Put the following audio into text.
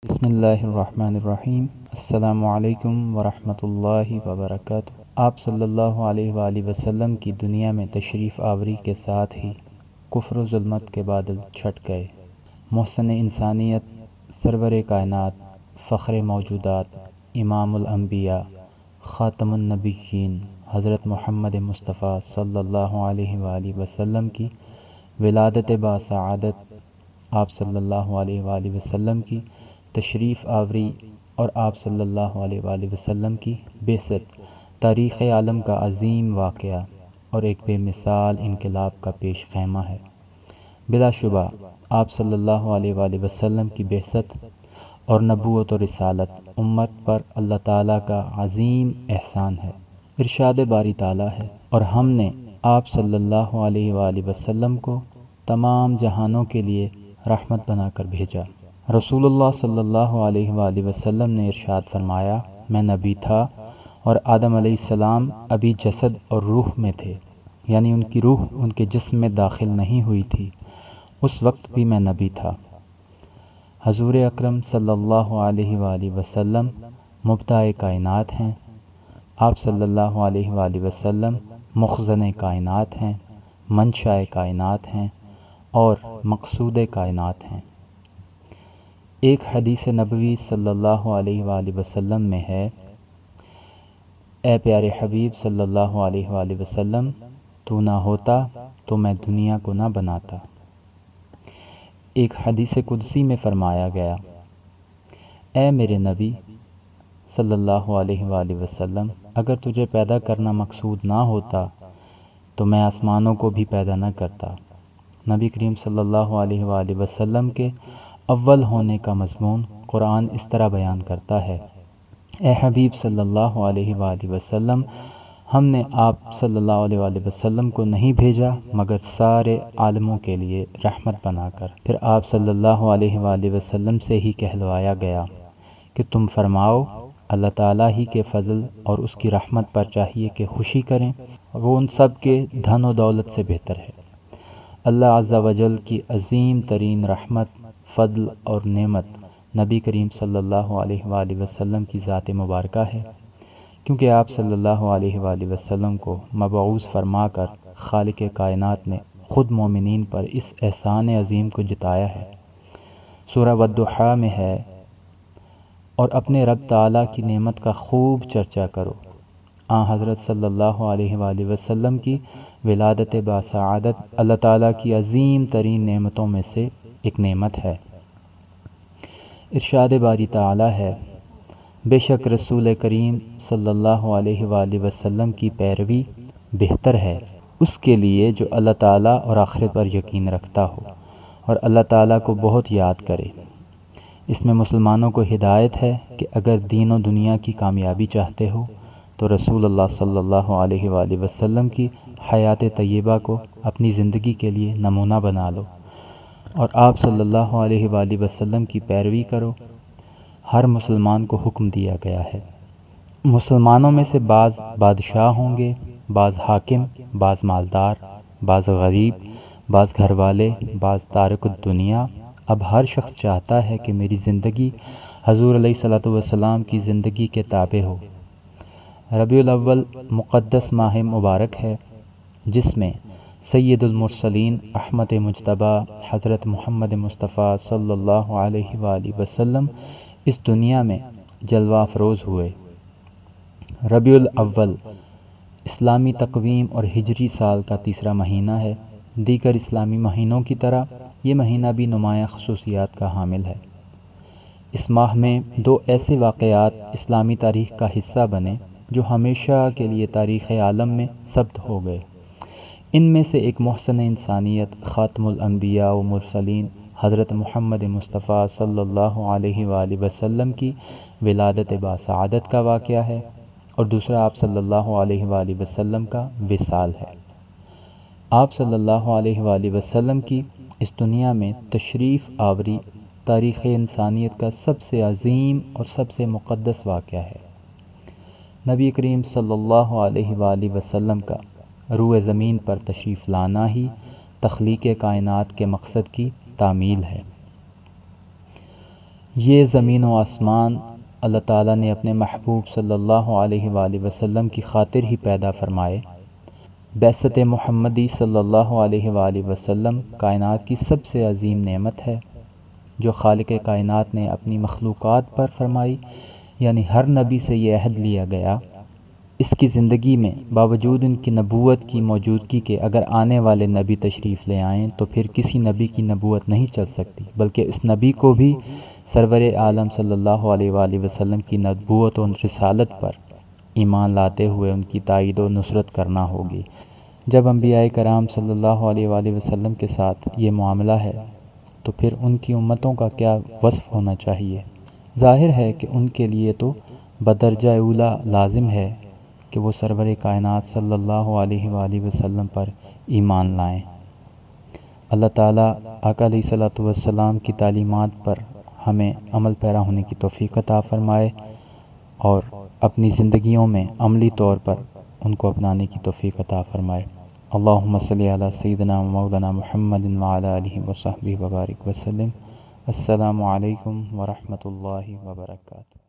بسم اللہ الرحمن الرحیم۔ السلام علیکم ورحمۃ اللہ وبرکاتہ۔ آپ صلی اللہ علیہ وآلہ وسلم کی دنیا میں تشریف آوری کے ساتھ ہی کفر و ظلمت کے بادل چھٹ گئے۔ محسن انسانیت، سرور کائنات، فخر موجودات، امام الانبیاء، خاتم النبیین حضرت محمد مصطفیٰ صلی اللہ علیہ وآلہ وسلم کی ولادت باسعادت، آپ صلی اللہ علیہ وآلہ وسلم کی تشریف آوری اور آپ صلی اللہ علیہ وآلہ وسلم کی بعثت تاریخ عالم کا عظیم واقعہ اور ایک بے مثال انقلاب کا پیش خیمہ ہے۔ بلا شبہ آپ صلی اللہ علیہ وآلہ وسلم کی بعثت اور نبوت و رسالت امت پر اللہ تعالیٰ کا عظیم احسان ہے، ارشاد باری تعالیٰ ہے، اور ہم نے آپ صلی اللہ علیہ وآلہ وسلم کو تمام جہانوں کے لیے رحمت بنا کر بھیجا۔ رسول اللہ صلی اللہ علیہ وآلہ وسلم نے ارشاد فرمایا، میں نبی تھا اور آدم علیہ السلام ابھی جسد اور روح میں تھے، یعنی ان کی روح ان کے جسم میں داخل نہیں ہوئی تھی، اس وقت بھی میں نبی تھا۔ حضور اکرم صلی اللہ علیہ وآلہ وسلم مبدع کائنات ہیں، آپ صلی اللہ علیہ وآلہ وسلم مخزن کائنات ہیں، منشاء کائنات ہیں اور مقصود کائنات ہیں۔ ایک حدیث نبوی صلی اللہ علیہ وآلہ وسلم میں ہے، اے پیارے حبیب صلی اللہ علیہ وآلہ وسلم، تو نہ ہوتا تو میں دنیا کو نہ بناتا۔ ایک حدیث قدسی میں فرمایا گیا، اے میرے نبی صلی اللہ علیہ وآلہ وسلم، اگر تجھے پیدا کرنا مقصود نہ ہوتا تو میں آسمانوں کو بھی پیدا نہ کرتا۔ نبی کریم صلی اللہ علیہ وآلہ وسلم کے اول ہونے کا مضمون قرآن اس طرح بیان کرتا ہے، اے حبیب صلی اللہ علیہ وآلہ وسلم، ہم نے آپ صلی اللہ علیہ وآلہ وسلم کو نہیں بھیجا مگر سارے عالموں کے لیے رحمت بنا کر۔ پھر آپ صلی اللہ علیہ وآلہ وسلم سے ہی کہلوایا گیا کہ تم فرماؤ، اللہ تعالیٰ ہی کے فضل اور اس کی رحمت پر چاہیے کہ خوشی کریں، وہ ان سب کے دھن و دولت سے بہتر ہے۔ اللہ عز و جل کی عظیم ترین رحمت، فضل اور نعمت نبی کریم صلی اللہ علیہ وآلہ وسلم کی ذات مبارکہ ہے، کیونکہ آپ صلی اللہ علیہ وآلہ وسلم کو مبعوث فرما کر خالق کائنات نے خود مومنین پر اس احسان عظیم کو جتایا ہے۔ سورہ والضحیٰ میں ہے، اور اپنے رب تعالیٰ کی نعمت کا خوب چرچا کرو۔ حضرت صلی اللہ علیہ وآلہ وسلم کی ولادت باسعادت اللہ تعالیٰ کی عظیم ترین نعمتوں میں سے ایک نعمت ہے۔ ارشاد باری تعالیٰ ہے، بے شک رسول کریم صلی اللہ علیہ وآلہ وسلم کی پیروی بہتر ہے اس کے لیے جو اللہ تعالیٰ اور آخرت پر یقین رکھتا ہو اور اللہ تعالیٰ کو بہت یاد کرے۔ اس میں مسلمانوں کو ہدایت ہے کہ اگر دین و دنیا کی کامیابی چاہتے ہو تو رسول اللہ صلی اللہ علیہ وآلہ وسلم کی حیات طیبہ کو اپنی زندگی کے لیے نمونہ بنا لو اور آپ صلی اللہ علیہ وآلہ وسلم کی پیروی کرو۔ ہر مسلمان کو حکم دیا گیا ہے۔ مسلمانوں میں سے بعض بادشاہ ہوں گے، بعض حاکم، بعض مالدار، بعض غریب، بعض گھر والے، بعض تارک الدنیا۔ اب ہر شخص چاہتا ہے کہ میری زندگی حضور علیہ الصلوۃ والسلام کی زندگی کے تابع ہو۔ ربیع الاول مقدس ماہ مبارک ہے، جس میں سید المرسلین احمد مجتبیٰ حضرت محمد مصطفیٰ صلی اللہ علیہ وآلہ وسلم اس دنیا میں جلوہ افروز ہوئے۔ ربیع الاول اسلامی تقویم اور ہجری سال کا تیسرا مہینہ ہے۔ دیگر اسلامی مہینوں کی طرح یہ مہینہ بھی نمایاں خصوصیات کا حامل ہے۔ اس ماہ میں دو ایسے واقعات اسلامی تاریخ کا حصہ بنے جو ہمیشہ کے لیے تاریخ عالم میں ثبت ہو گئے۔ ان میں سے ایک محسن انسانیت، خاتم الانبیاء و مرسلین حضرت محمد مصطفیٰ صلی اللہ علیہ وآلہ وسلم کی ولادت باسعادت کا واقعہ ہے، اور دوسرا آپ صلی اللہ علیہ وآلہ وسلم کا وصال ہے۔ آپ صلی اللہ علیہ وآلہ وسلم کی اس دنیا میں تشریف آوری تاریخ انسانیت کا سب سے عظیم اور سب سے مقدس واقعہ ہے۔ نبی کریم صلی اللہ علیہ وآلہ وسلم کا روئے زمین پر تشریف لانا ہی تخلیق کائنات کے مقصد کی تعمیل ہے۔ یہ زمین و آسمان اللہ تعالیٰ نے اپنے محبوب صلی اللہ علیہ وآلہ وسلم کی خاطر ہی پیدا فرمائے۔ بعثت محمدی صلی اللہ علیہ وآلہ وسلم کائنات کی سب سے عظیم نعمت ہے جو خالق کائنات نے اپنی مخلوقات پر فرمائی، یعنی ہر نبی سے یہ عہد لیا گیا اس کی زندگی میں باوجود ان کی نبوت کی موجودگی کے اگر آنے والے نبی تشریف لے آئیں تو پھر کسی نبی کی نبوت نہیں چل سکتی، بلکہ اس نبی کو بھی سرور عالم صلی اللہ علیہ وآلہ وسلم کی نبوت و رسالت پر ایمان لاتے ہوئے ان کی تائید و نصرت کرنا ہوگی۔ جب انبیاء کرام صلی اللہ علیہ وآلہ وسلم کے ساتھ یہ معاملہ ہے تو پھر ان کی امتوں کا کیا وصف ہونا چاہیے؟ ظاہر ہے کہ ان کے لیے تو بدرجہ اولیٰ لازم ہے کہ وہ سرور کائنات صلی اللہ علیہ وآلہ وسلم پر ایمان لائیں۔ اللہ تعالیٰ آقا علیہ الصلوۃ والسلام کی تعلیمات پر ہمیں عمل پیرا ہونے کی توفیق عطا فرمائے اور اپنی زندگیوں میں عملی طور پر ان کو اپنانے کی توفیق عطا فرمائے۔ اللہم صلی علی سیدنا و مولانا محمد وعلی آلہ وصحبہ وبارک وسلم۔ السلام علیکم ورحمۃ اللہ وبرکاتہ۔